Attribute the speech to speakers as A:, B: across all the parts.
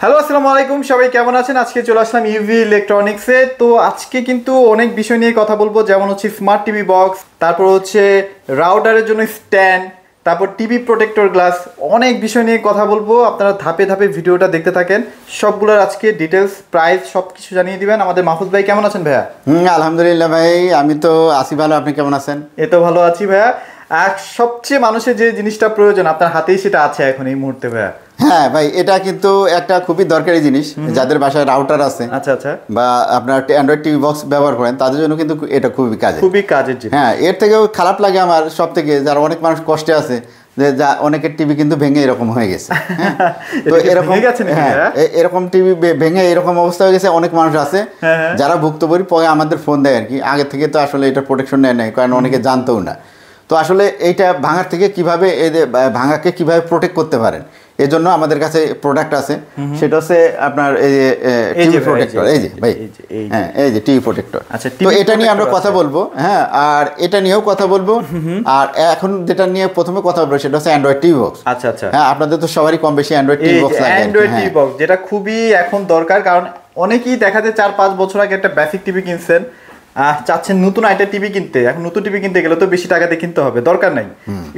A: Hello আসসালামু আলাইকুম, সবাই কেমন আছেন? আজকে চলে আসলাম ইউভি ইলেকট্রনিক্সে। তো আজকে কিন্তু অনেক বিষয় নিয়ে কথা বলবো, যেমন হচ্ছে স্মার্ট টিভি বক্স, তারপর হচ্ছে রাউটারের জন্য স্ট্যান্ড, তারপর টিভি প্রোটেক্টর গ্লাস, অনেক বিষয় নিয়ে কথা বলবো। আপনারা ধাপে ধাপে ভিডিওটা দেখতে থাকেন, সবগুলোর আজকে ডিটেলস প্রাইস সব কিছু জানিয়ে দিবেন। আমাদের মাহফুজ ভাই কেমন আছেন ভাইয়া?
B: আলহামদুলিল্লাহ ভাই, আমি তো আছি ভালো। আপনি কেমন আছেন?
A: এ তো ভালো আছি ভাইয়া। আর সবচেয়ে মানুষের যে জিনিসটা প্রয়োজন আপনার হাতেই সেটা আছে এখন এই মুহূর্তে ভাইয়া।
B: হ্যাঁ ভাই, এটা কিন্তু একটা খুবই দরকারি জিনিস। যাদের বাসায় রাউটার আছে,
A: আচ্ছা আচ্ছা,
B: বা আপনার অ্যান্ড্রয়েড টিভি বক্স ব্যবহার করেন, তাদের জন্য কিন্তু এটা খুবই
A: কাজের জিনিস।
B: হ্যাঁ, এর থেকেও খারাপ লাগে আমার সব থেকে, যারা অনেক মানুষ কষ্টে আছে, যে যা অনেকের টিভি কিন্তু ভেঙে এরকম হয়ে গেছে। তো এরকম এরকম টিভি ভেঙে এরকম অবস্থা হয়ে গেছে। অনেক মানুষ আছে যারা ভুক্তভোগী, পরে আমাদের ফোন দেয় আর কি। আগে থেকে তো আসলে এটা প্রোটেকশন নেয় নাই, কারণ অনেকে জানতেও না। তো আসলে এইটা ভাঙার থেকে কিভাবে, এই যে ভাঙাকে কিভাবে প্রোটেক্ট করতে পারেন, এই জন্য আমাদের কাছে প্রোডাক্ট আছে। সেটা হচ্ছে আপনার এই যে টিভি প্রোটেক্টর। এই যে ভাই, হ্যাঁ, এই যে টিভি প্রোটেক্টর। তো এটা নিয়ে আমরা কথা বলবো। হ্যাঁ, আর এটা নিয়েও কথা বলবো। আর এখন যেটা নিয়ে প্রথমে কথা বলবো সেটা হচ্ছে অ্যান্ড্রয়েড টিভি বক্স।
A: আচ্ছা আচ্ছা,
B: হ্যাঁ, আপনাদের তো সবারই কম বেশি অ্যান্ড্রয়েড টিভি বক্স লাগে।
A: অ্যান্ড্রয়েড টিভি বক্স যেটা খুবই এখন দরকার, কারণ অনেকেই দেখা যায় 4-5 বছর আগে একটা বেসিক টিভি কিনছেন, চাচ্ছেন নতুন একটা টিভি কিনতে। এখন নতুন টিভি কিনতে গেলে তো বেশি টাকা দিয়ে কিনতে হবে, দরকার নাই।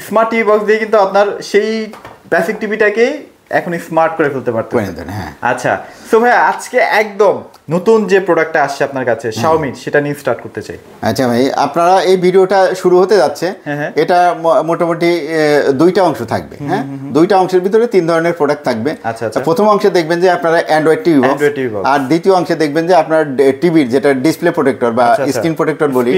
A: স্মার্ট টিভি বক্স দিয়ে কিন্তু আপনার সেই বেসিক টিভিটাকেই এখন স্মার্ট করে ফেলতে পারতেন। আচ্ছা, সো ভাই আজকে একদম নতুন যে প্রোডাক্টটা আসছে আপনার কাছে Xiaomi, সেটা নিয়ে স্টার্ট করতে চাই।
B: আচ্ছা ভাই, আপনারা এই ভিডিওটা শুরু হতে যাচ্ছে, এটা মোটামুটি দুইটা অংশ থাকবে। হ্যাঁ, দুইটা অংশের ভিতরে 3 ধরনের প্রোডাক্ট থাকবে।
A: আচ্ছা আচ্ছা,
B: প্রথম অংশে দেখবেন যে আপনারা অ্যান্ড্রয়েড টিভি বক্স, আর দ্বিতীয় অংশে দেখবেন যে আপনার টিভির যেটা ডিসপ্লে প্রোটেক্টর বা স্ক্রিন প্রোটেক্টর বলি,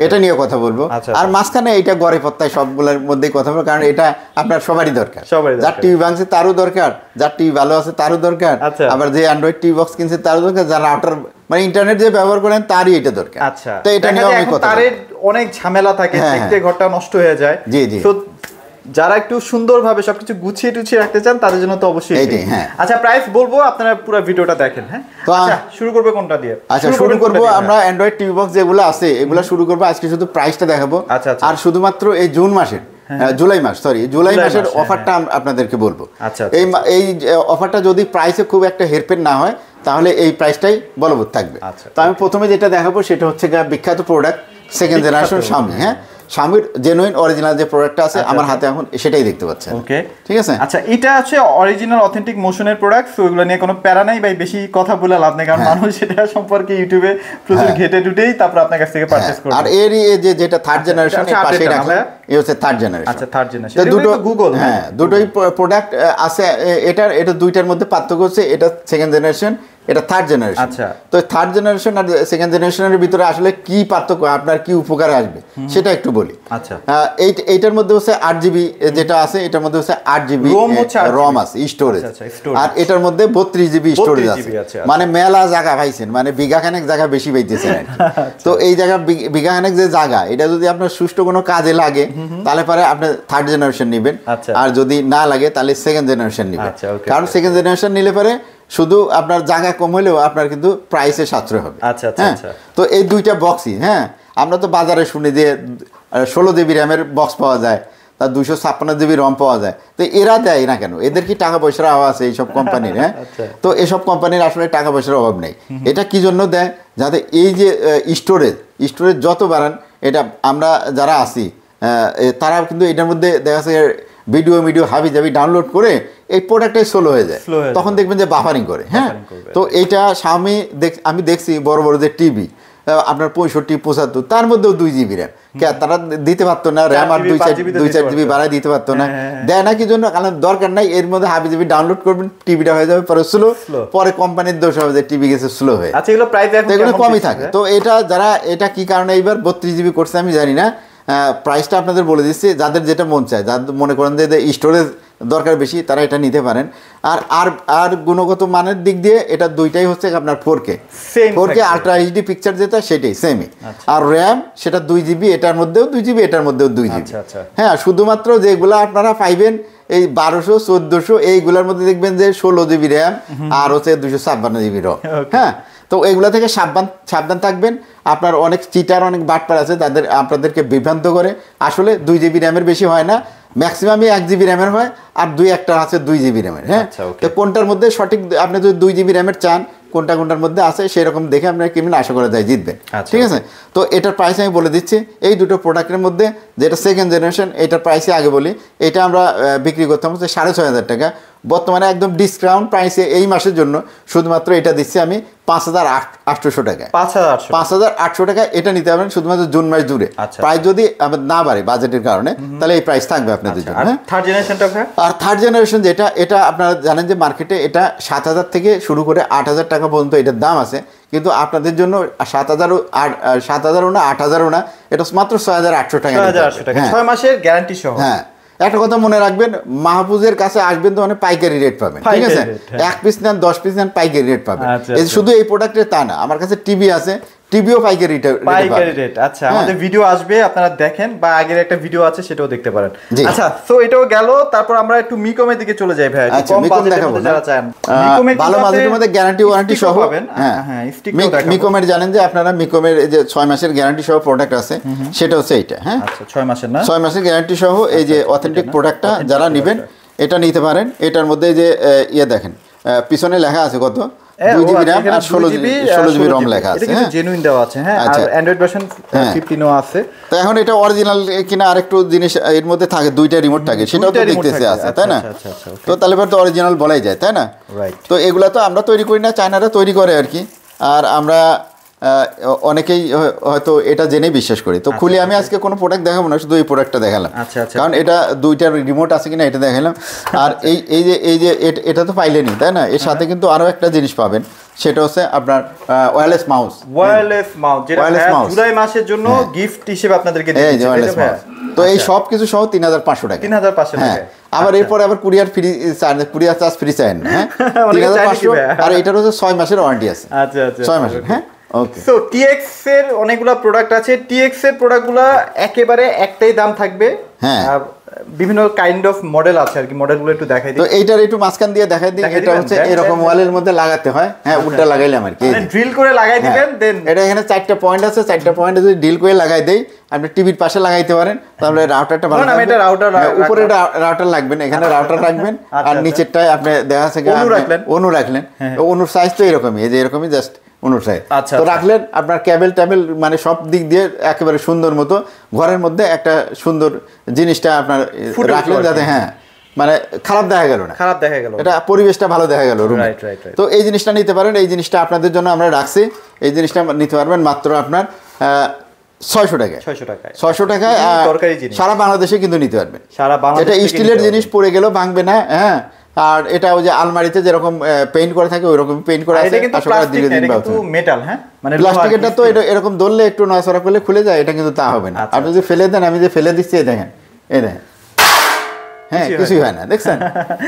B: এটা নিয়ে কথা বলবো। আর মাঝখানে এটা গড়ে পত্তায় সবগুলোর মধ্যেই কথা বলবো, কারণ এটা আপনার সবারই দরকার। যার টিভি ভাঙছে তারও দরকার, যার টিভি ভালো আছে তারও দরকার, আবার যে অ্যান্ড্রয়েড টিভি বক্স কিনছে তারও দরকার, যারা রাউটার মানে ইন্টারনেট যে ব্যবহার করেন তারই এটা দরকার।
A: আচ্ছা,
B: তো এটা নিয়ে আমি কথা,
A: তারের অনেক ঝামেলা থাকে, দেখতে ঘরটা নষ্ট হয়ে যায়।
B: জি জি,
A: তো যারা একটু সুন্দরভাবে সবকিছু গুছিয়ে টুছিয়ে রাখতে চান তাদের জন্য তো অবশ্যই
B: এইটাই। হ্যাঁ,
A: আচ্ছা, প্রাইস বলবো, আপনারা পুরো ভিডিওটা দেখেন। হ্যাঁ, আচ্ছা শুরু করবে কোনটা দিয়ে?
B: আচ্ছা, শুরু করব আমরা অ্যান্ড্রয়েড টিভি বক্স যেগুলো আছে এগুলো শুরু করব। আজকে শুধু প্রাইসটা দেখাবো। আর শুধুমাত্র এই জুন মাসের, জুলাই মাসের অফারটা আপনাদেরকে বলবো। এই অফারটা যদি প্রাইসে খুব একটা হেরফের না হয় তাহলে এই প্রাইসটাই বলবৎ থাকবে। তো আমি প্রথমে যেটা দেখাবো সেটা হচ্ছে বিখ্যাত প্রোডাক্ট সেকেন্ড জেনারেশন Xiaomi। হ্যাঁ, Xiaomiর জেনুইন অরিজিনাল যে প্রোডাক্টটা আছে আমার হাতে এখন সেটাই দেখতে পাচ্ছেন।
A: ওকে,
B: ঠিক আছে।
A: আচ্ছা, এটা হচ্ছে অরিজিনাল অথেন্টিক মোশনের প্রোডাক্ট, সো এগুলো নিয়ে কোনো প্যারা নাই ভাই, বেশি কথা বলে লাভ নেই, কারণ মানুষ সেটা সম্পর্কে ইউটিউবে প্রচুর ঘেটে টুটেই তারপর আপনার কাছ থেকে পারচেজ করবে।
B: আর এর যেটা থার্ড জেনারেশন এর পাশেই রাখলাম, এই হচ্ছে থার্ড জেনারেশন।
A: আচ্ছা, থার্ড জেনারেশন
B: দুটো
A: গুগল।
B: হ্যাঁ, দুটোই প্রোডাক্ট আছে। এটা দুইটার মধ্যে পার্থক্য হচ্ছে এটা সেকেন্ড জেনারেশন, এটা থার্ড জেনারেশন।
A: আচ্ছা,
B: তো থার্ড জেনারেশন আর সেকেন্ড জেনারেশনের ভিতরে আসলে কি পার্থক্য, আপনার কি উপকারে আসবে সেটা একটু বলি।
A: আচ্ছা,
B: এইটার মধ্যে হচ্ছে 8GB যেটা আছে, এটার মধ্যে হচ্ছে 8GB রম আছে স্টোরেজ, আর এটার মধ্যে 32GB স্টোরেজ আছে। মানে মেলা জায়গা পাইছেন, মানে বিঘাখানেক জায়গা বেশি পাইতেছেন। তো এই জায়গা বিঘাখানেক যে জায়গা, এটা যদি আপনার সুষ্ঠু কোনো কাজে লাগে তাহলে পরে আপনি থার্ড জেনারেশন নেবেন, আর যদি না লাগে তাহলে সেকেন্ড জেনারেশন নেবেন। কারণ সেকেন্ড জেনারেশন নিলে পরে শুধু আপনার জায়গা কম হলেও আপনার কিন্তু প্রাইসে সাশ্রয় হবে। হ্যাঁ, তো এই দুইটা বক্সই, হ্যাঁ, আমরা তো বাজারে শুনি যে 16GB র্যামের বক্স পাওয়া যায়, তার 256GB রম পাওয়া যায়। তো এরা দেয় না কেন? এদের কি টাকা পয়সার অভাব আছে এইসব কোম্পানির? হ্যাঁ, তো এসব কোম্পানির আসলে টাকা পয়সার অভাব নেই। এটা কি জন্য দেয়? যাতে এই যে স্টোরেজ যত বাড়ান, এটা আমরা যারা আছি তারা কিন্তু এটার মধ্যে দেখা যাচ্ছে ভিডিও হাবি জাবি ডাউনলোড করে এই প্রোডাক্টটাই স্লো হয়ে যায়, তখন দেখবেন যে বাফারিং করে। হ্যাঁ, তো এইটা Xiaomi আমি দেখছি বড় বড় যে টিভি আপনার 65-75 তার মধ্যেও 2GB র্যাম, তারা দিতে পারতো না র্যাম, আর 2-4GB বাড়াই দিতে পারতো না। দেয় না কি জন্য? কারণ দরকার নাই, এর মধ্যে হাবি জাবি ডাউনলোড করবেন, টিভিটা হয়ে যাবে পরে স্লো, পরে কোম্পানির দোষ হবে যে টিভি গেছে স্লো হয়ে।
A: আচ্ছা, এগুলো প্রাইস
B: এগুলো কমই থাকে। তো এটা যারা এটা কি কারণে এইবার 32GB করছে আমি জানি না, প্রাইসটা আপনাদের বলে দিচ্ছি। যাদের যেটা মন চায়, যাদের মনে করেন যে স্টোরেজ দরকার বেশি, তারা এটা নিতে পারেন। আর গুণগত মানের দিক দিয়ে এটা দুইটাই হচ্ছে আপনার 4K আলট্রা এইচডি পিকচার যেটা সেটাই সেমই। আর র্যাম সেটা 2GB, এটার মধ্যেও 2GB, এটার মধ্যেও 2GB। হ্যাঁ, শুধুমাত্র যেগুলো আপনারা পাইবেন এই 1200-1400 এইগুলোর মধ্যে দেখবেন যে 16GB র্যাম আর হচ্ছে 256GB রম। হ্যাঁ, তো এগুলো থেকে সাবধান থাকবেন। আপনার অনেক চিটার, অনেক বাটপার আছে, আপনাদেরকে বিভ্রান্ত করে। আসলে 2GB র্যামের বেশি হয় না, ম্যাক্সিমামই 1 জিবি র্যামের হয়, আর 2-1টা আছে 2 জিবি র্যামের। হ্যাঁ, তো কোনটার মধ্যে সঠিক আপনি যদি 2 জিবি র্যামের চান, কোনটার মধ্যে আছে সেরকম দেখে আপনার কিনবেন, আশা করা যায় জিতবেন। ঠিক আছে, তো এটার প্রাইস আমি বলে দিচ্ছি। এই দুটো প্রোডাক্টের মধ্যে যেটা সেকেন্ড জেনারেশন, এটার প্রাইসে আগে বলি, এটা আমরা বিক্রি করতাম হচ্ছে 6,500 টাকা। বর্তমানে একদম ডিসকাউন্ট প্রাইসে এই মাসের জন্য শুধুমাত্র এটা দিচ্ছি আমি 5,800 টাকায়। 5,800 টাকা এটা নিতে পারবেন শুধুমাত্র জুন মাস জুড়ে। প্রাইস যদি না বাড়ে বাজেটের কারণে, তাহলে এই প্রাইস থাকবে আপনাদের জন্য।
A: থার্ড জেনারেশনটা
B: আর থার্ড জেনারেশন যেটা, এটা আপনারা জানেন যে মার্কেটে এটা 7,000 থেকে শুরু করে 8,000 টাকা পর্যন্ত এটার দাম আছে, কিন্তু আপনাদের জন্য 7,000ও না 8,000ও না, এটা মাত্র 6,800 টাকা।
A: 6 মাসের গ্যারান্টি সহ।
B: হ্যাঁ, একটা কথা মনে রাখবেন, মাহফুজের কাছে আসবেন তো মানে পাইকারি রেট পাবেন। ঠিক আছে, 1 পিস নেন 10 পিস নেন পাইকারি রেট পাবেন। শুধু এই প্রোডাক্টের তা না, আমার কাছে টিভি আছে, টিভিও পাইকারি
A: রেট। আচ্ছা, আমাদের ভিডিও আসবে, আপনারা দেখেন, বা আগের একটা ভিডিও আছে সেটাও দেখতে পারেন। আচ্ছা, সো এটাও গেল। তারপর আমরা একটু মিকমের দিকে চলে যাই ভাই।
B: কম বাজেটের মধ্যে যারা চান, ভালো বাজেটের মধ্যে গ্যারান্টি ওয়ারেন্টি সহ পাবেন। হ্যাঁ, মিকমের জানেন যে আপনারা মিকমের যে 6 মাসের গ্যারান্টি সহ প্রোডাক্ট আছে, সেটা হচ্ছে এইটা। হ্যাঁ,
A: আচ্ছা, 6 মাসের না,
B: 6 মাসের গ্যারান্টি সহ এই যে অথেন্টিক প্রোডাক্টটা যারা নেবেন এটা নিতে পারেন। এটার মধ্যে যে দেখেন পিছনে লেখা আছে কত, 2 জিবি RAM আর 16 জিবি ROM লেখা আছে।
A: হ্যাঁ, জেনুইন দেওয়া আছে। হ্যাঁ, আর অ্যান্ড্রয়েড ভার্সন 15 ও আছে।
B: তো এখন এটা অরিজিনাল কিনা আরেকটু জিনিস এর মধ্যে থাকে, 2টা রিমোট থাকে, সেটাও তো দেখতেছে আছে, তাই না? তো তাহলে তো অরিজিনাল বলাই যায়, তাই না? তো এগুলা তো আমরা তৈরি করি না, চায়নারা তৈরি করে আর কি। আর আমরা অনেকেই হয়তো এটা জেনেই বিশ্বাস করি। তো খুলে আমি আজকে কোনো প্রোডাক্ট দেখাবো না, শুধু এই প্রোডাক্টটা দেখালাম, কারণ এটা 2টার রিমোট আছে কিনা এটা দেখালাম। আর এই যে এটা তো পাইলেনি, তাই না? এর সাথে কিন্তু আরো একটা জিনিস পাবেন, সেটা হচ্ছে আপনার ওয়্যারলেস মাউস।
A: যেটা জুলাই মাসের জন্য গিফট হিসেবে আপনাদেরকে দিচ্ছি।
B: তো এই সব কিছু সহ 3,500 টাকা।
A: 3,500 টাকা।
B: আবার এরপর আবার কুরিয়ার চার্জ ফ্রি চান। হ্যাঁ, 3,500। আর এটার হচ্ছে 6 মাসের ওয়ারেন্টি আছে।
A: আচ্ছা,
B: 6 মাসের। হ্যাঁ, ওকে।
A: সো টিএক্স এর অনেকগুলো প্রোডাক্ট আছে। টিএক্স এর প্রোডাক্টগুলো একেবারে একটাই দাম থাকবে।
B: হ্যাঁ,
A: বিভিন্ন কাইন্ড অফ মডেল আছে আর কি, মডেলগুলো একটু দেখাই দিই।
B: তো এইটার একটু মাঝখান দিয়ে দেখাই দিই। এটা হচ্ছে এরকম ওয়ালের মধ্যে লাগাতে হয়। হ্যাঁ, উল্টা লাগাইলাম আর কি,
A: মানে ড্রিল করে লাগাই দিবেন। দেন
B: এটা এখানে 4টা পয়েন্ট আছে, 4টা পয়েন্টে যদি ড্রিল করে লাগাই দেই, আপনি টিভির পাশে লাগাইতে পারেন, তাহলে রাউটারটা ভালো থাকবে।
A: এটা
B: উপরে রাউটার লাগবে না, এখানে রাউটার রাখবেন। আর নিচেরটায় আপনি দেখা যাচ্ছে অনু রাখলেন। অনুর সাইজ তো এরকমই, এই যে এরকমই জাস্ট অনুসারে তো রাখলেন। আপনার ক্যাবেল ট্যাবেল মানে সব দিক দিয়ে একেবারে সুন্দর মতো ঘরের মধ্যে একটা সুন্দর জিনিসটা আপনার রাখলেন, যাতে হ্যাঁ মানে খারাপ দেখা গেল না, এটা পরিবেশটা ভালো দেখা গেল রুমে। তো এই জিনিসটা নিতে পারেন, এই জিনিসটা আপনাদের জন্য আমরা রাখছি। এই জিনিসটা নিতে পারবেন মাত্র আপনার 600 টাকায়। 600 টাকায় সারা বাংলাদেশে কিন্তু নিতে পারবেন। এটা স্টিলের জিনিস, পড়ে গেলেও ভাঙবে না। হ্যাঁ, আর এটা ওই যে আলমারিতে যেরকম পেইন্ট করা থাকে ওইরকম পেইন্ট করা আছে।
A: মেটাল, হ্যাঁ, মানে
B: প্লাস্টিকেরটা তো এরকম ধরলে একটু নড়াচড়া করলে খুলে যায়, এটা কিন্তু তা হবে না। আপনি যদি ফেলে দেন, আমি যে ফেলে দিচ্ছি, এই দেখেন, এই দেখেন, হ্যাঁ, কিছুই হয় না, দেখছেন?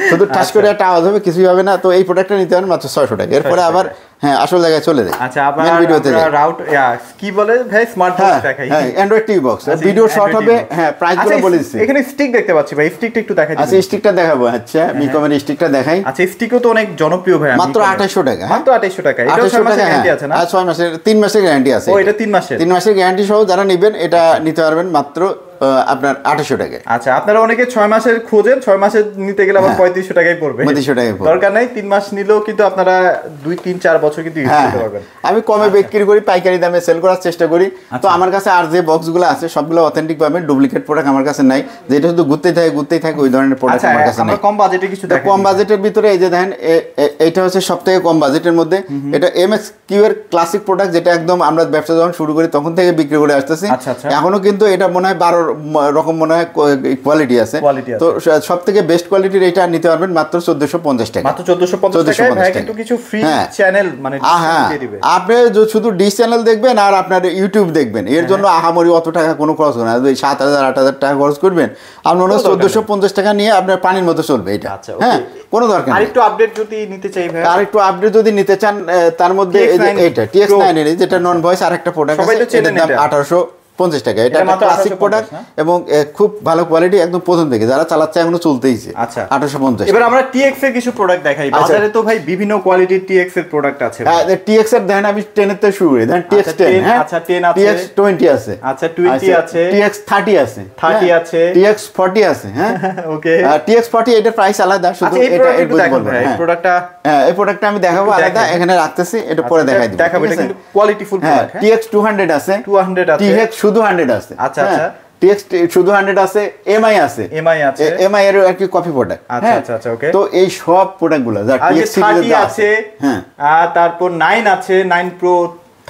B: শুধু ঠাস করে একটা আওয়াজ হবে, কিছুই হবে না। তো এই প্রোডাক্টটা নিতে পারেন মাত্র 600 টাকা। এরপরে আবার হ্যাঁ আসল জায়গায় চলে যায়।
A: আচ্ছা, আবার কি বলে ভাই, স্মার্ট বক্স দেখাই।
B: হ্যাঁ, Android TV box, video short হবে। হ্যাঁ, প্রাইসগুলো বলে দিচ্ছি।
A: এখানে স্টিক দেখতে পাচ্ছি ভাই, স্টিকটা একটু দেখাই দিন।
B: আচ্ছা, স্টিকটা দেখাবো। আচ্ছা, মিকমের স্টিকটা দেখাই।
A: আচ্ছা, স্টিকও তো অনেক জনপ্রিয় ভাই।
B: মাত্র 2800 টাকা।
A: মাত্র 2800 টাকা। এটা 6 মাসের গ্যারান্টি আছে না?
B: 6 মাসের, 3 মাসের গ্যারান্টি আছে।
A: ও, এটা 3 মাসের।
B: 3 মাসের গ্যারান্টি সহ যারা নেবেন এটা নিতে পারবেন মাত্র আপনার 2800 টাকায়।
A: আচ্ছা, আপনারা অনেকে 6 মাসের খোঁজেন, 6 মাসের নিতে গেলে আবার 3500 টাকায় পড়বে।
B: 3500 টাকায় পড়বে,
A: দরকার নাই। 3 মাস নিলেও কিন্তু আপনারা 2-3-4 বছর কিন্তু ইউজ করতে পারবেন।
B: আমি কমে বিক্রি করি, পাইকারি দামে সেল করার চেষ্টা করি। তো আমার কাছে আর যে বক্সগুলো আছে সবগুলো অথেন্টিক পাবেন, ডুপ্লিকেট প্রোডাক্ট আমার কাছে নাই। যেটা শুধু ঘুরতেই থাকে ওই ধরনের প্রোডাক্ট আমার কাছে নাই।
A: কম বাজেটে কিছু দেখেন,
B: কম বাজেটের ভিতরে এই যে দেখেন, এইটা হচ্ছে সবথেকে কম বাজেটের মধ্যে। এটা MXQ এর ক্লাসিক প্রোডাক্ট, যেটা একদম আমরা ব্যবসা যখন শুরু করি তখন থেকে বিক্রি করে আসতেছি। এখনো কিন্তু এটা মনে হয় 12 রকম মনে হয় কোয়ালিটি আছে। তো সবথেকে বেস্ট কোয়ালিটির এটা নিতে পারবেন মাত্র 1450 টাকা।
A: মাত্র 1450 টাকায় ভাই, কিন্তু কিছু ফ্রি চ্যানেল মানে দিয়ে দিবে।
B: আপনি শুধু ডিশ চ্যানেল দেখবেন আর আপনার ইউটিউব দেখবেন, এর জন্য আহামরি অত টাকা কোনো খরচ হবে না। 7,000-8,000 টাকা খরচ করবেন, আপনার 1450 টাকা নিয়ে আপনার পানির মতো চলবে এটা। হ্যাঁ, কোনো দরকার নেই।
A: আরেকটু আপডেট যদি নিতে চাই ভাই,
B: আরেকটু আপডেট যদি নিতে চান, তার মধ্যে এই যে এটা TX9 এর যেটা নন ভয়েস আরেকটা প্রোডাক্ট আছে, এটার দাম 50 টাকা। এটা একটা ক্লাসিক প্রোডাক্ট এবং খুব ভালো কোয়ালিটি, একদম প্রথম থেকে যারা চালাচ্ছে এখনো চলতেইছে।
A: আচ্ছা
B: 1850।
A: এবার আমরা টিএক্স এর কিছু প্রোডাক্ট দেখাই। বাজারে তো ভাই বিভিন্ন কোয়ালিটির টিএক্স এর প্রোডাক্ট আছে।
B: হ্যাঁ টিএক্স এর দেখেন আমি 10 এর থেকে শুরু করি। দেখেন টিএক্স 10, হ্যাঁ
A: আচ্ছা 10 আছে,
B: টিএক্স 20 আছে,
A: আচ্ছা 20 আছে,
B: টিএক্স 30 আছে,
A: 30 আছে,
B: টিএক্স 40 আছে, হ্যাঁ
A: ওকে।
B: টিএক্স 40 এটার প্রাইস আলাদা, শুধু এটা এর বলবো।
A: এই প্রোডাক্টটা,
B: হ্যাঁ এই প্রোডাক্টটা আমি দেখাবো আলাদা, এখানে রাখতেছি, এটা পরে দেখাই দিব।
A: দেখাবো, এটা কিন্তু কোয়ালিটি ফুল প্রোডাক্ট।
B: হ্যাঁ টিএক্স 200 আছে,
A: 200 আছে,
B: টিএক্স শুধু 100 আছে।
A: আচ্ছা আচ্ছা
B: টিএক্স শুধু 100 আছে, এমআই আছে,
A: এমআই আছে,
B: এমআই এর আর কি কপি প্রোডাক্ট।
A: আচ্ছা আচ্ছা আচ্ছা ওকে।
B: তো এই সব প্রোডাক্টগুলো যা টিএক্স সিরিজে আছে, হ্যাঁ
A: আর তারপর 9 আছে, 9 প্রো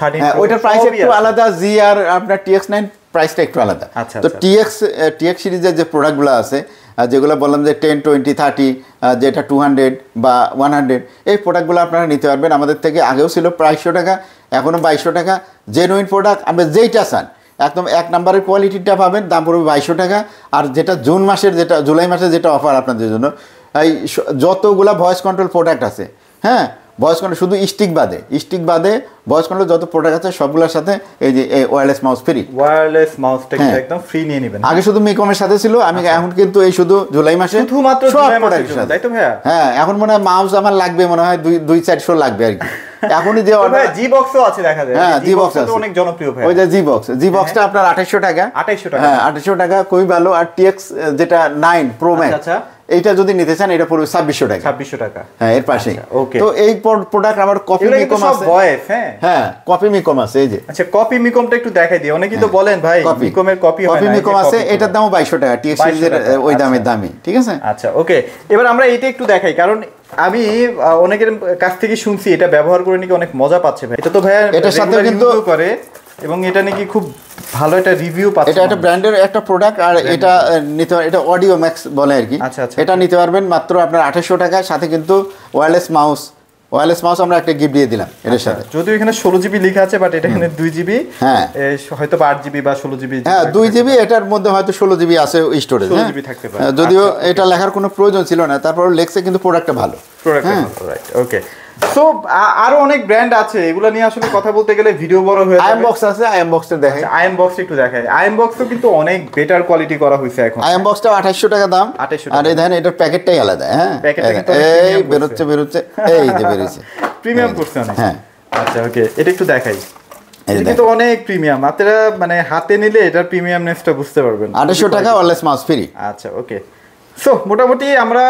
A: 13
B: প্রো, ওইটার প্রাইস একটু আলাদা। জি আর আপনার টিএক্স 9 প্রাইসটা একটু আলাদা। তো টিএক্স সিরিজের যে প্রোডাক্টগুলো আছে, যেগুলো বললাম যে 10, 20, 30, যেটা 200 বা 100, এই প্রোডাক্টগুলো আপনারা নিতে পারবেন আমাদের থেকে। আগেও ছিল 2200 টাকা, এখনও 2200 টাকা। জেনুইন প্রোডাক্ট আপনি যেইটা চান, একদম 1 নম্বরের কোয়ালিটিটা পাবেন, দাম পড়বে 2200 টাকা। আর যেটা জুলাই মাসের যেটা অফার আপনাদের জন্য, এই যতগুলা ভয়েস কন্ট্রোল প্রোডাক্ট আছে, হ্যাঁ ভয়েস কন্ট্রোল শুধু স্টিক বাদে ভয়েস কন্ট্রোল যত প্রোডাক্ট আছে সবগুলোর সাথে এই যে ওয়্যারলেস মাউস ফ্রি।
A: ওয়্যারলেস মাউসটা কিন্তু একদম ফ্রি নিয়ে নেবেন।
B: আগে শুধু মিকমের সাথে ছিল, আমি এখন কিন্তু এই শুধু জুলাই মাসে
A: শুধুমাত্র জুলাই মাসের জন্য, তাই তো ভাইয়া?
B: হ্যাঁ এখন মনে হয় মাউস আমার লাগবে, মনে হয় 2-400 লাগবে আর কি। এখনই যে
A: ভাই জি বক্সও আছে দেখা যায়।
B: হ্যাঁ জি বক্স আছে,
A: অনেক জনপ্রিয় ভাই।
B: ওই যে জি বক্সটা আপনার 2800 টাকা।
A: 2800 টাকা,
B: হ্যাঁ 2800 টাকা, খুবই ভালো। আর টিএক্স যেটা 9 প্রো ম্যাক্স,
A: আচ্ছা
B: এইটা যদি নিতে চান এটা পড়বে 2600 টাকা।
A: 2600 টাকা,
B: হ্যাঁ এর পাশে।
A: ওকে।
B: তো এই প্রোডাক্ট আমার কপি মিকম আছে,
A: ভয়েস,
B: হ্যাঁ কপি মিকম আছে এই যে।
A: আচ্ছা কপি মিকমটা একটু দেখাই দিই। অনেকেই তো বলেন ভাই মিকমের কপি হয় না।
B: কপি মিকম আছে, এটার দাম 2200 টাকা, টিএক্স সিরিজের ওই দামি, ঠিক আছে?
A: আচ্ছা ওকে। এবার আমরা এটা একটু দেখাই, কারণ আমি অনেকের কাছ থেকে শুনছি এটা ব্যবহার করে নাকি অনেক মজা পাচ্ছে ভাই। এটা তো ভাই
B: এটার সাথে কিন্তু
A: করে, এবং এটা নাকি খুব ভালো একটা রিভিউ পাচ্ছে।
B: এটা একটা ব্র্যান্ডের একটা প্রোডাক্ট। আর এটা নিতে, এটা অডিও ম্যাক্স বলে আর কি।
A: আচ্ছা আচ্ছা,
B: এটা নিতে পারবেন মাত্র আপনার 2800 টাকা, সাথে কিন্তু ওয়্যারলেস মাউস আমরা একটা গিফট দিয়ে দিলাম এর সাথে।
A: যদিও এখানে 16 জিবি লেখা আছে, বাট এটা এখানে 2 জিবি,
B: হ্যাঁ
A: হয়তো 8 জিবি বা 16 জিবি।
B: হ্যাঁ 2 জিবি, এটার মধ্যে হয়তো 16 জিবি আছে স্টোরেজ,
A: 16 জিবি থাকতে পারে।
B: যদিও এটা লেখার কোনো প্রয়োজন ছিল না, তারপর লেখছে কিন্তু প্রোডাক্টটা ভালো।
A: Right okay. সো আরো অনেক ব্র্যান্ড আছে, এগুলো নিয়ে আসলে কথা বলতে গেলে ভিডিও বড় হয়ে যাবে।
B: আইএম বক্স আছে, আইএম বক্সটা দেখাই।
A: আইএম বক্স একটু দেখাই। আইএম বক্স তো কিন্তু অনেক বেটার কোয়ালিটি করা হয়েছে এখন।
B: আইএম বক্সটা 2800 টাকা দাম।
A: 2800
B: আর এই দেখেন এটার প্যাকেটটাই আলাদা, হ্যাঁ এই বেরোচ্ছে এই যে বেরিয়েছে,
A: প্রিমিয়াম করছে অনেক।
B: হ্যাঁ
A: আচ্ছা ওকে, এটা একটু দেখাই। এটা কিন্তু অনেক প্রিমিয়াম, আপনারা মানে হাতে নিলে এটার প্রিমিয়ামনেসটা বুঝতে পারবেন।
B: 2800 টাকা ওয়্যারলেস মাউস ফ্রি।
A: আচ্ছা ওকে। সো মোটামুটি আমরা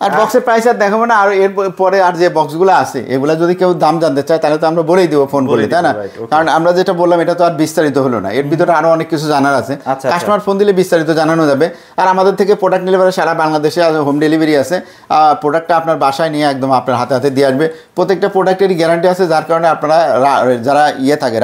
B: আর বক্সের প্রাইস আর দেখাবো না। আর এর পরে আর যে বক্সগুলো আছে, এগুলো যদি কেউ দাম জানতে চায় তাহলে তো আমরা বলেই দিব ফোন করে, তাই না? কারণ আমরা যেটা বললাম এটা তো আর বিস্তারিত হলো না, এর ভিতরে আরো অনেক কিছু জানার আছে। কাস্টমার ফোন দিলে বিস্তারিত জানানো যাবে। আর আমাদের থেকে প্রোডাক্ট নিলে পরে সারা বাংলাদেশে হোম ডেলিভারি আছে। প্রোডাক্টটা আপনার বাসায় নিয়ে একদম আপনার হাতে দিয়ে আসবে। প্রত্যেকটা প্রোডাক্টেরই গ্যারান্টি আছে, যার কারণে আপনারা যারা থাকে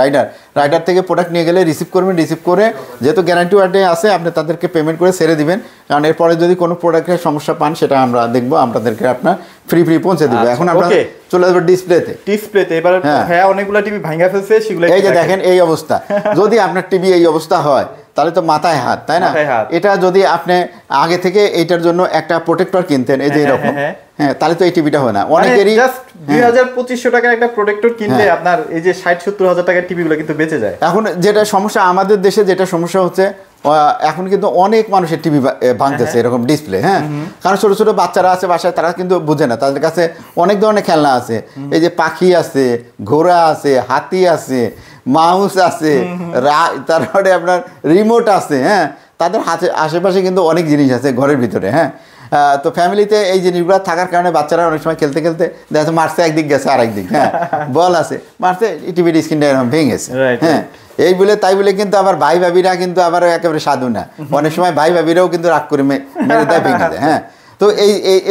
B: রাইডার থেকে প্রোডাক্ট নিয়ে গেলে রিসিভ করবেন, রিসিভ করে যেহেতু গ্যারান্টি ওয়ারেন্টি আছে আপনি তাদেরকে পেমেন্ট করে ছেড়ে দিবেন। কারণ এরপরে যদি কোনো প্রোডাক্টের সমস্যা পান সেটা আমরা দেখবো, আপনাদেরকে আপনার ফ্রি পৌঁছে দেবো। এখন আমরা চলে যাবো ডিসপ্লেতে। এবার হ্যাঁ অনেকগুলো টিভি ভাঙা ফেলছে, সেগুলো এই যে দেখেন এই অবস্থা। যদি আপনার টিভি এই অবস্থা হয় তাহলে তো মাথায় হাত, তাই না? এটা যদি আপনি আগে থেকে এইটার জন্য একটা প্রোটেক্টর কিনতেন, এই যে এরকম, হ্যাঁ তাহলে তো এই টিভিটা হয় না। অনেকেরই জাস্ট 2000-2500 টাকার একটা প্রোটেক্টর কিনলে আপনার এই যে 60-70 হাজার টাকার টিভিগুলো কিন্তু বেঁচে যায়। এখন যেটা সমস্যা আমাদের দেশে, যেটা সমস্যা হচ্ছে এখন কিন্তু অনেক মানুষের টিভি ভাঙতেছে এরকম ডিসপ্লে, হ্যাঁ কারণ ছোট ছোট বাচ্চারা আছে বাসায়, তারা কিন্তু বুঝে না, তাদের কাছে অনেক ধরনের খেলনা আছে। এই যে পাখি আছে, ঘোড়া আছে, হাতি আছে, মাউস আছে, তারপরে আপনার রিমোট আছে, হ্যাঁ তাদের হাতে আশেপাশে কিন্তু অনেক জিনিস আছে ঘরের ভিতরে, হ্যাঁ তো ফ্যামিলিতে এই জিনিসগুলো থাকার কারণে বাচ্চারা অনেক সময় খেলতে দেখা মারছে একদিক গেছে আরেক দিক, হ্যাঁ বল আছে মারছে, টিভির স্ক্রিনটা এরকম ভেঙেছে, হ্যাঁ এই বলে তাই বলে কিন্তু আবার ভাই ভাবিরা কিন্তু আবার একেবারে সাধু না, অনেক সময় ভাই ভাবিরাও কিন্তু রাগ করে মেরে দেয়, ভেঙে দেয়, হ্যাঁ তো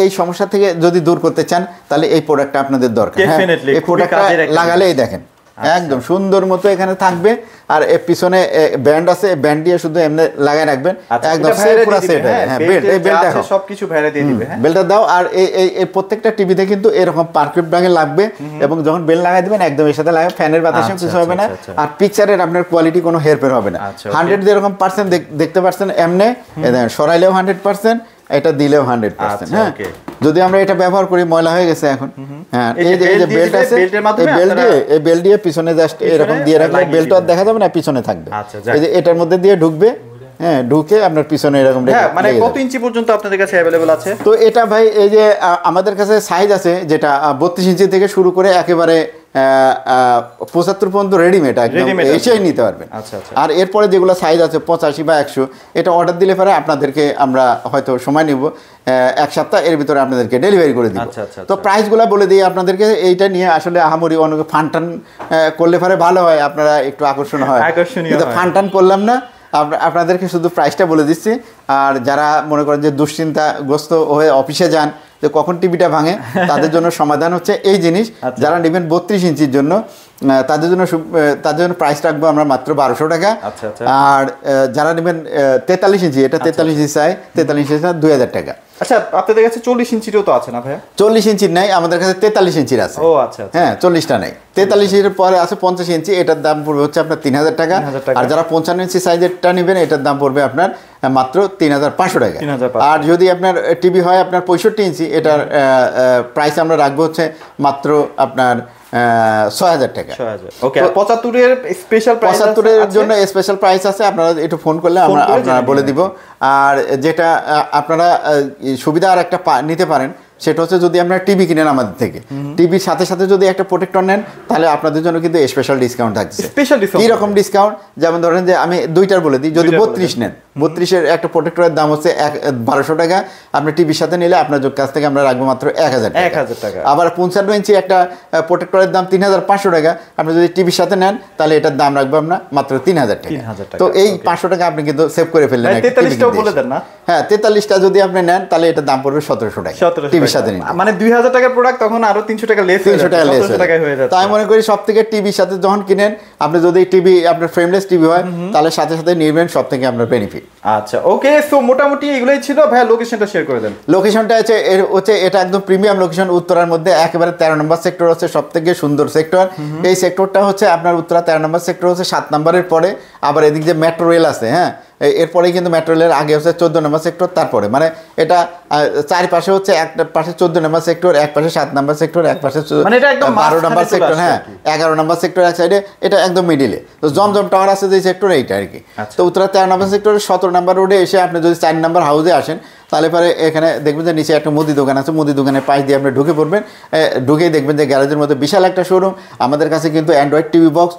B: এই সমস্যা থেকে যদি দূর করতে চান তাহলে এই প্রোডাক্টটা আপনাদের দরকার। এই প্রোডাক্টটা লাগালেই দেখেন একদম সুন্দর মতো এখানে থাকবে। আর এর পিছনে ব্যান্ড আছে, ব্যান্ড দিয়ে শুধু এমনি লাগায় রাখবেন, একদম পুরো সেট। হ্যাঁ বেল্ট, এই বেল্ট দেখো সবকিছু ভাইরা দিয়ে দিবে, হ্যাঁ বেল্টটা দাও। আর এই প্রত্যেকটা টিভিতে কিন্তু এরকম পারফেক্ট ব্যাগে লাগবে, এবং যখন বেল্ট লাগাই দিবেন একদম এর সাথে লাগাবে, ফ্যানের বাতাসে কিছু হবে না, আর পিকচারের আপনার কোয়ালিটি কোনো হেরফের হবে না। 100 যেরকম পার্সেন্ট দেখতে পাচ্ছেন এমনি, সরাইলেও 100%, এটা দিলেও 100%। হ্যাঁ, যদি আমরা এটা ব্যবহার করি ময়লা হয়ে গেছে এখন, হ্যাঁ এই যে বেল্ট আছে, এই বেল্ট দিয়ে পিছনে জাস্ট এরকম দিয়ে রাখলে বেল্টটা দেখা যাবে না, পিছনে থাকবে। এই যে এটার মধ্যে দিয়ে ঢুকবে, হ্যাঁ ঢুকে আপনার পিছনে এরকম।
A: হ্যাঁ, মানে কত ইঞ্চি পর্যন্ত আপনাদের কাছে अवेलेबल আছে?
B: তো এটা ভাই এই যে আমাদের কাছে সাইজ আছে যেটা 32 ইঞ্চি থেকে শুরু করে একেবারে 75 পর্যন্ত রেডিমেড একদম এসেই নিতে পারবেন। আর এরপরে যেগুলো সাইজ আছে 85 বা 100, এটা অর্ডার দিলে পরে আপনাদেরকে আমরা হয়তো সময় নিব 1 সপ্তাহ, এর ভিতরে আপনাদেরকে ডেলিভারি করে দিব। তো প্রাইসগুলো বলে দিই আপনাদেরকে। এইটা নিয়ে আসলে আহামরি অনেক ফানটান করলে পরে ভালো হয়, আপনারা একটু আকর্ষণ হয়, কিন্তু ফানটান করলাম না, আপনাদেরকে শুধু প্রাইসটা বলে দিচ্ছি। আর যারা মনে করেন যে দুশ্চিন্তাগ্রস্ত হয়ে অফিসে যান যে কখন টিভিটা ভাঙে, তাদের জন্য সমাধান হচ্ছে এই জিনিস। যারা নেবেন 32 ইঞ্চির জন্য তাদের জন্য প্রাইস রাখবো আমরা মাত্র 1200 টাকা। আর যারা নেবেন 43 ইঞ্চি, এটা 43 ইঞ্চি চাই, 43 ইঞ্চি 2000 টাকা।
A: আচ্ছা, আপনাদের কাছে 40 ইঞ্চিরও তো আছে না ভাইয়া?
B: 40 ইঞ্চির নাই, আমাদের কাছে 43 ইঞ্চির আছে।
A: ও আচ্ছা,
B: হ্যাঁ 40টা নাই, 43 এর পরে আছে 50 ইঞ্চি, এটার দাম পড়বে হচ্ছে আপনার 3000 টাকা। আর যারা 55 ইঞ্চি সাইজেরটা নেবেন এটার দাম পড়বে আপনার মাত্র 3500 টাকা। আর যদি আপনার টিভি হয় আপনার 65 ইঞ্চি, এটার প্রাইস আমরা রাখবো হচ্ছে মাত্র আপনার 6000 টাকা।
A: ওকে, 75 এর স্পেশাল প্রাইস,
B: 75 এর জন্য স্পেশাল প্রাইস আছে, আপনারা একটু ফোন করলে আমরা আপনারা বলে দিব। আর যেটা আপনারা সুবিধা আর একটা নিতে পারেন সেটা হচ্ছে যদি আপনারা টিভি কিনেন আমাদের থেকে, টিভির সাথে সাথে যদি একটা প্রোটেক্টর নেন তাহলে আপনাদের জন্য কিন্তু স্পেশাল ডিসকাউন্ট থাকছে। কি রকম ডিসকাউন্ট? যেমন ধরেন যে আমি দুইটার বলে দিই, যদি 32 নেন, 32 এর একটা প্রোটেক্টরের দাম হচ্ছে 1200 টাকা, আপনি টিভির সাথে নিলে আপনার কাছ থেকে আমরা রাখবো মাত্র 1000 টাকা। আবার 55 ইঞ্চি একটা প্রোটেক্টরের দাম 3500 টাকা, আপনি যদি টিভির সাথে নেন তাহলে এটার দাম রাখবো আমরা মাত্র 3000 টাকা। তো এই 500 টাকা আপনি কিন্তু সেভ করে ফেললেন। হ্যাঁ, 43টা যদি আপনি নেন তাহলে এটার দাম পড়বে 1700 টাকা টিভির সাথে নিলে,
A: মানে 2000 টাকার প্রোডাক্ট তখন আরো 300 টাকা লেস হয়ে যাচ্ছে।
B: তাই মনে করি সবথেকে টিভির সাথে যখন কিনেন, আপনি যদি টিভি আপনার ফ্রেমলেস টিভি হয় তাহলে সাথে সাথে নিবেন, সব থেকে আপনার বেনিফিট।
A: আচ্ছা, ওকে, সো মোটামুটি এগুলাই ছিল। ভাই লোকেশনটা শেয়ার করে দেন।
B: লোকেশনটা হচ্ছে এটা একদম প্রিমিয়াম লোকেশন, উত্তরার মধ্যে একেবারে 13 নম্বর সেক্টর হচ্ছে সবথেকে সুন্দর সেক্টর। এই সেক্টরটা হচ্ছে আপনার উত্তরা 13 নম্বর সেক্টর হচ্ছে 7 নম্বরের পরে, আবার এদিক যে মেট্রো রেল আছে, হ্যাঁ এরপরেই কিন্তু মেট্রো রেলের আগে হচ্ছে 14 নম্বর সেক্টর, তারপরে মানে এটা চারপাশে হচ্ছে একটা পাশে 14 নম্বর সেক্টর, এক পাশে 7 নম্বর সেক্টর, এক পাশে 12 নম্বর সেক্টর, হ্যাঁ 11 নম্বর সেক্টর এক সাইডে, এটা একদম মিডিলে। তো জমজম টাওয়ার আছে যে সেক্টর, এইটা আর কি। তো উত্তরা 13 নম্বর সেক্টরের 17 নম্বর রোডে এসে আপনি যদি 4 নম্বর হাউসে আসেন তাহলে পরে এখানে দেখবেন যে নিচে একটা মুদি দোকান আছে, মুদি দোকানের পাশ দিয়ে আপনি ঢুকে পড়বেন, ঢুকেই দেখবেন যে গ্যারেজের মধ্যে বিশাল একটা শোরুম। আমাদের কাছে কিন্তু অ্যান্ড্রয়েড টিভি বক্স,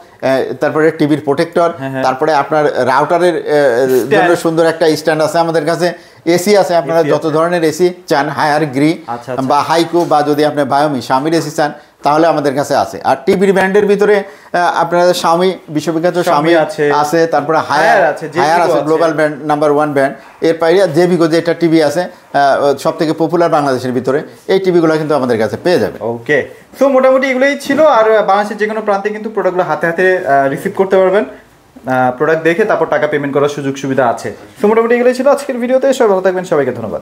B: তারপরে টিভির প্রোটেক্টর, তারপরে আপনার রাউটারের জন্য সুন্দর একটা স্ট্যান্ড আছে আমাদের কাছে, এসি আছে, আপনারা যত ধরনের এসি চান, হায়ার গ্রি বা হাইকো বা যদি আপনি বায়োমি স্বামীর এসি চান তাহলে আমাদের কাছে আছে। আর টিভির ব্র্যান্ডের ভিতরে আপনাদের স্বামী বিশ্ববিখ্যাত স্বামী আছে, তারপরে হায়ার আছে গ্লোবাল ব্র্যান্ড নাম্বার 1 ব্র্যান্ড। এর বাইরে জেবিকো যে একটা টিভি আছে সব থেকে পপুলার বাংলাদেশের ভিতরে, এই টিভিগুলো কিন্তু আমাদের কাছে পেয়ে যাবে।
A: ওকে, সো মোটামুটি এগুলোই ছিল। আর বাংলাদেশের যে কোনো প্রান্তে কিন্তু প্রোডাক্টগুলো হাতে হাতে রিসিভ করতে পারবেন, প্রোডাক্ট দেখে তারপর টাকা পেমেন্ট করার সুযোগ সুবিধা আছে। সো মোটামুটি এগুলোই ছিল আজকের ভিডিওতে। সবাই ভালো থাকবেন, সবাইকে ধন্যবাদ।